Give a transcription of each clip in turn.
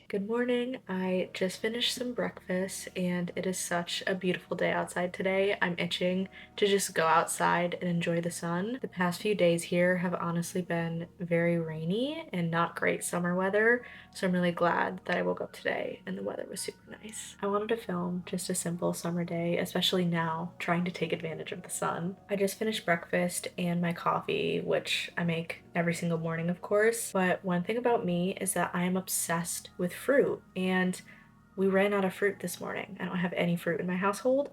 Good morning. I just finished some breakfast and it is such a beautiful day outside today. I'm itching to just go outside and enjoy the sun. The past few days here have honestly been very rainy and not great summer weather, so I'm really glad that I woke up today and the weather was super nice. I wanted to film just a simple summer day, especially now, trying to take advantage of the sun. I just finished breakfast and my coffee, which I make every single morning, of course, but one thing about me is that I am obsessed with fruit, and we ran out of fruit this morning. I don't have any fruit in my household,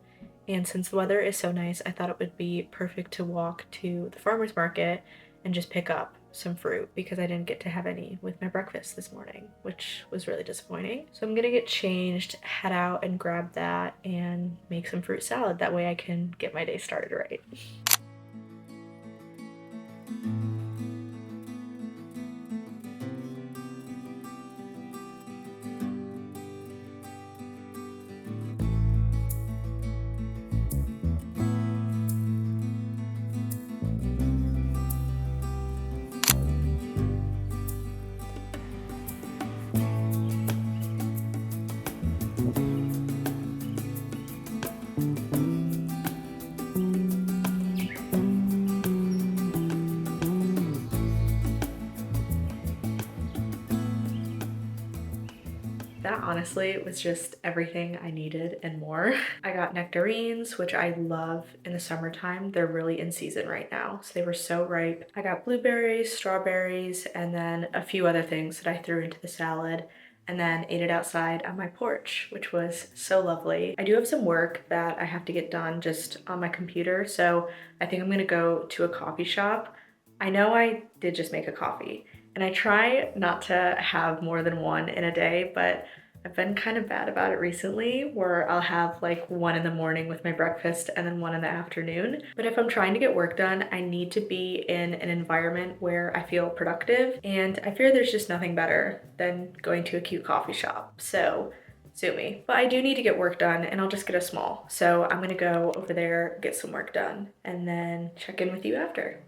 and since the weather is so nice, I thought it would be perfect to walk to the farmer's market and just pick up some fruit because I didn't get to have any with my breakfast this morning, which was really disappointing. So I'm gonna get changed, head out and grab that and make some fruit salad. That way I can get my day started right. That honestly was just everything I needed and more. I got nectarines, which I love in the summertime. They're really in season right now, so they were so ripe. I got blueberries, strawberries, and then a few other things that I threw into the salad and then ate it outside on my porch, which was so lovely. I do have some work that I have to get done just on my computer, so I think I'm gonna go to a coffee shop. I know I did just make a coffee, and I try not to have more than one in a day, but I've been kind of bad about it recently where I'll have like one in the morning with my breakfast and then one in the afternoon. But if I'm trying to get work done, I need to be in an environment where I feel productive. And I fear there's just nothing better than going to a cute coffee shop. So sue me. But I do need to get work done and I'll just get a small. So I'm gonna go over there, get some work done, and then check in with you after.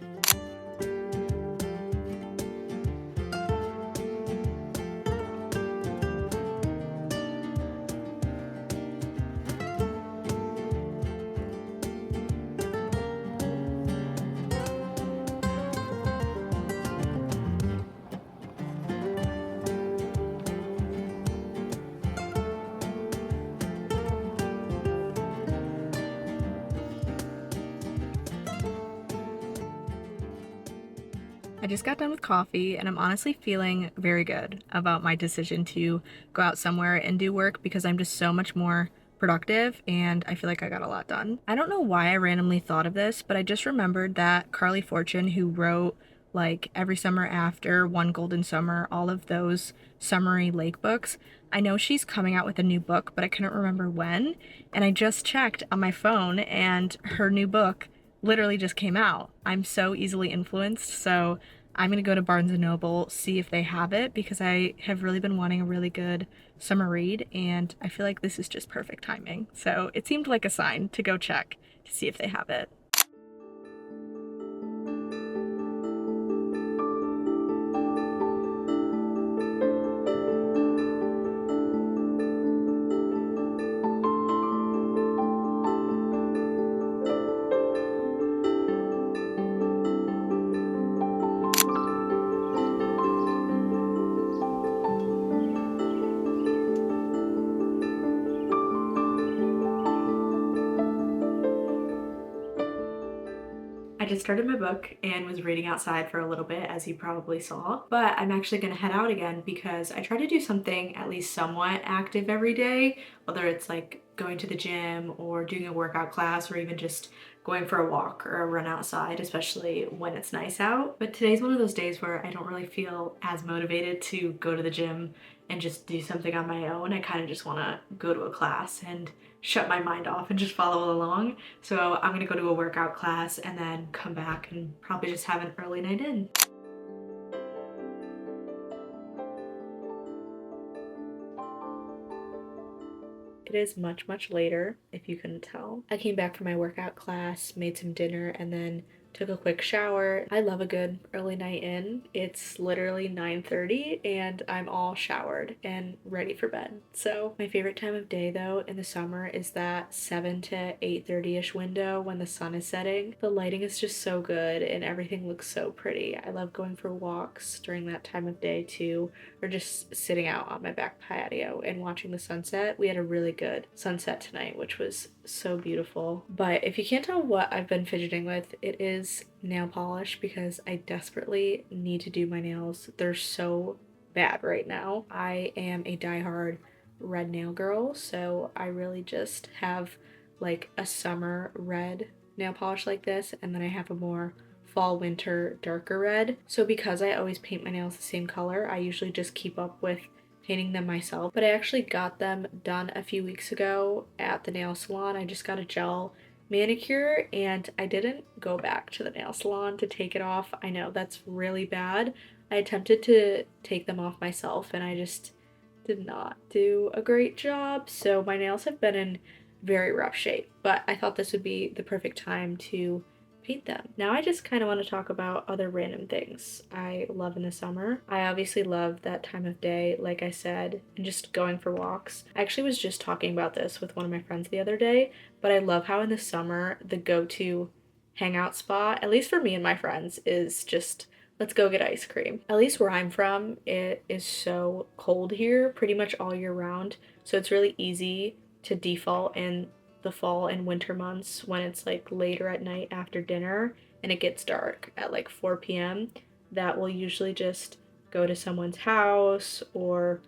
I just got done with coffee and I'm honestly feeling very good about my decision to go out somewhere and do work because I'm just so much more productive and I feel like I got a lot done. I don't know why I randomly thought of this, but I just remembered that Carly Fortune, who wrote like Every Summer After, One Golden Summer, all of those summery lake books, I know she's coming out with a new book, but I couldn't remember when. And I just checked on my phone and her new book literally just came out. I'm so easily influenced, so I'm gonna go to Barnes& and Noble, see if they have it, because I have really been wanting a really good summer read, and I feel like this is just perfect timing. So it seemed like a sign to go check to see if they have it. I just started my book and was reading outside for a little bit, as you probably saw, but I'm actually gonna head out again because I try to do something at least somewhat active every day, whether it's like going to the gym or doing a workout class or even just going for a walk or a run outside, especially when it's nice out. But today's one of those days where I don't really feel as motivated to go to the gym and just do something on my own. I kind of just want to go to a class and shut my mind off and just follow along. So I'm gonna go to a workout class and then come back and probably just have an early night in. is much, much later, if you couldn't tell. I came back from my workout class, made some dinner, and then took a quick shower. I love a good early night in. It's literally 9:30 and I'm all showered and ready for bed. So my favorite time of day though in the summer is that 7 to 8:30ish window when the sun is setting. The lighting is just so good and everything looks so pretty. I love going for walks during that time of day too, or just sitting out on my back patio and watching the sunset. We had a really good sunset tonight, which was so beautiful. But if you can't tell what I've been fidgeting with, it is nail polish because I desperately need to do my nails. They're so bad right now. I am a diehard red nail girl, so I really just have like a summer red nail polish like this, and then I have a more fall winter darker red. So because I always paint my nails the same color, I usually just keep up with painting them myself. But I actually got them done a few weeks ago at the nail salon. I just got a gel manicure and I didn't go back to the nail salon to take it off. I know that's really bad. I attempted to take them off myself and I just did not do a great job. So my nails have been in very rough shape, but I thought this would be the perfect time to paint them. Now I just kind of want to talk about other random things I love in the summer. I obviously love that time of day, like I said, and just going for walks. I actually was just talking about this with one of my friends the other day, but I love how in the summer the go-to hangout spot, at least for me and my friends, is just let's go get ice cream. At least where I'm from, it is so cold here pretty much all year round, so it's really easy to default in the fall and winter months when it's like later at night after dinner and it gets dark at like 4 p.m. that we'll usually just go to someone's house or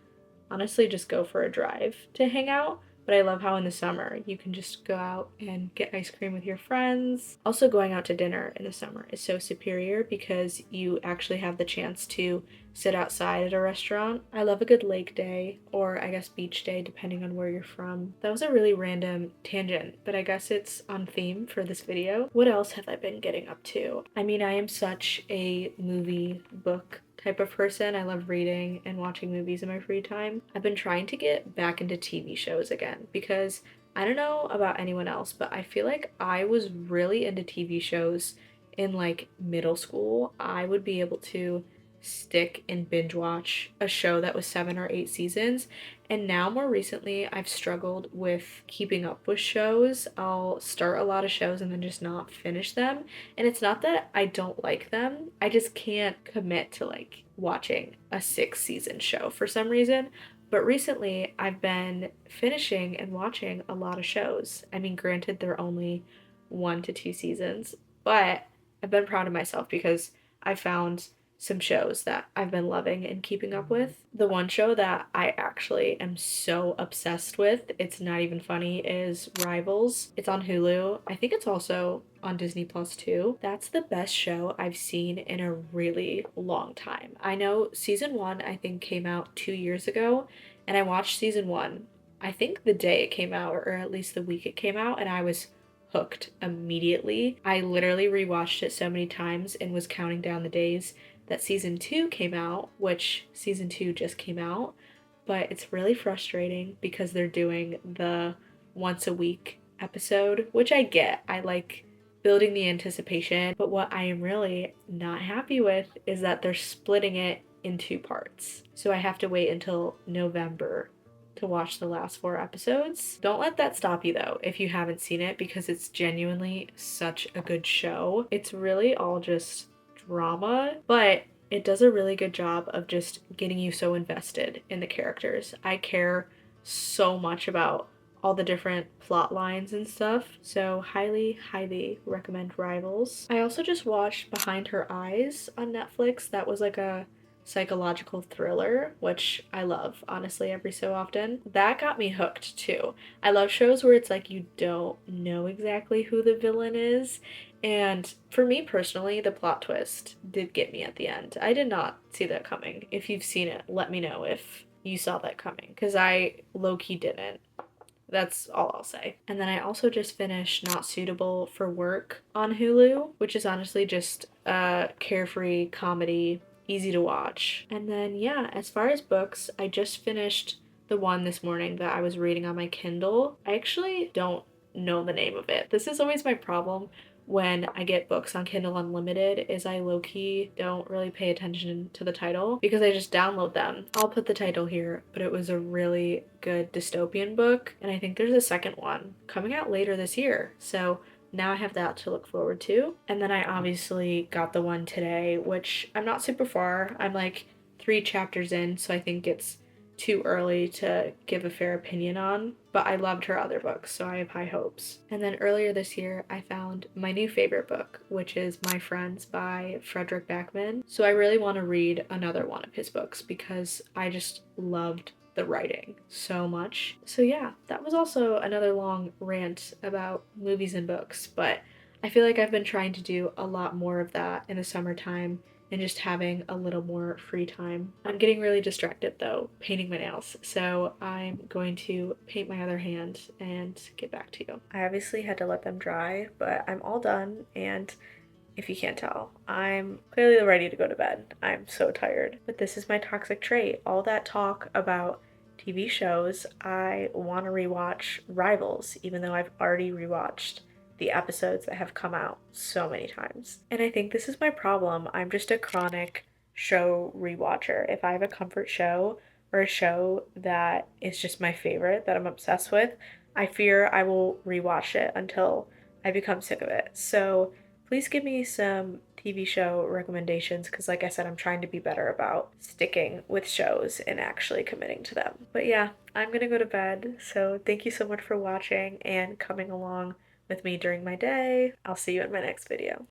honestly just go for a drive to hang out. But I love how in the summer you can just go out and get ice cream with your friends. Also, going out to dinner in the summer is so superior because you actually have the chance to sit outside at a restaurant. I love a good lake day, or I guess beach day, depending on where you're from. That was a really random tangent, but I guess it's on theme for this video. What else have I been getting up to? I mean, I am such a movie book type of person. I love reading and watching movies in my free time. I've been trying to get back into TV shows again because I don't know about anyone else, but I feel like I was really into TV shows in like middle school. I would be able to stick and binge watch a show that was 7 or 8 seasons. And now, more recently, I've struggled with keeping up with shows. I'll start a lot of shows and then just not finish them. And it's not that I don't like them, I just can't commit to like watching a 6 season show for some reason. But recently, I've been finishing and watching a lot of shows. I mean, granted, they're only 1 to 2 seasons, but I've been proud of myself because I found some shows that I've been loving and keeping up with. The one show that I actually am so obsessed with, it's not even funny, is Rivals. It's on Hulu. I think it's also on Disney Plus too. That's the best show I've seen in a really long time. I know season 1 I think came out 2 years ago and I watched season 1 I think the day it came out or at least the week it came out and I was hooked immediately. I literally rewatched it so many times and was counting down the days that season 2 came out, which season 2 just came out, but it's really frustrating because they're doing the once a week episode, which I get. I like building the anticipation, but what I am really not happy with is that they're splitting it in 2 parts. So I have to wait until November to watch the last 4 episodes. Don't let that stop you though if you haven't seen it because it's genuinely such a good show. It's really all just drama, but it does a really good job of just getting you so invested in the characters. I care so much about all the different plot lines and stuff, so highly recommend Rivals. I also just watched Behind Her Eyes on Netflix. That was like a psychological thriller, which I love, honestly, every so often. That got me hooked too. I love shows where it's like you don't know exactly who the villain is. And for me personally, the plot twist did get me at the end. I did not see that coming. If you've seen it, let me know if you saw that coming, because I low-key didn't. That's all I'll say. And then I also just finished Not Suitable for Work on Hulu, which is honestly just a carefree comedy, easy to watch. And then, yeah, as far as books, I just finished the one this morning that I was reading on my Kindle. I actually don't know the name of it. This is always my problem when I get books on Kindle Unlimited is I low-key don't really pay attention to the title because I just download them. I'll put the title here, but it was a really good dystopian book, and I think there's a second one coming out later this year. So now I have that to look forward to. And then I obviously got the one today, which I'm not super far. I'm like 3 chapters in, so I think it's too early to give a fair opinion on, but I loved her other books, so I have high hopes. And then earlier this year, I found my new favorite book, which is My Friends by Fredrik Backman. So I really want to read another one of his books because I just loved the writing so much. So yeah, that was also another long rant about movies and books, but I feel like I've been trying to do a lot more of that in the summertime and just having a little more free time. I'm getting really distracted though, painting my nails, so I'm going to paint my other hand and get back to you. I obviously had to let them dry, but I'm all done, and if you can't tell, I'm clearly ready to go to bed. I'm so tired. But this is my toxic trait. All that talk about TV shows, I want to rewatch Rivals, even though I've already rewatched the episodes that have come out so many times. And I think this is my problem. I'm just a chronic show rewatcher. If I have a comfort show or a show that is just my favorite that I'm obsessed with, I fear I will rewatch it until I become sick of it. So please give me some TV show recommendations because, like I said, I'm trying to be better about sticking with shows and actually committing to them. But yeah, I'm gonna go to bed. So thank you so much for watching and coming along with me during my day. I'll see you in my next video.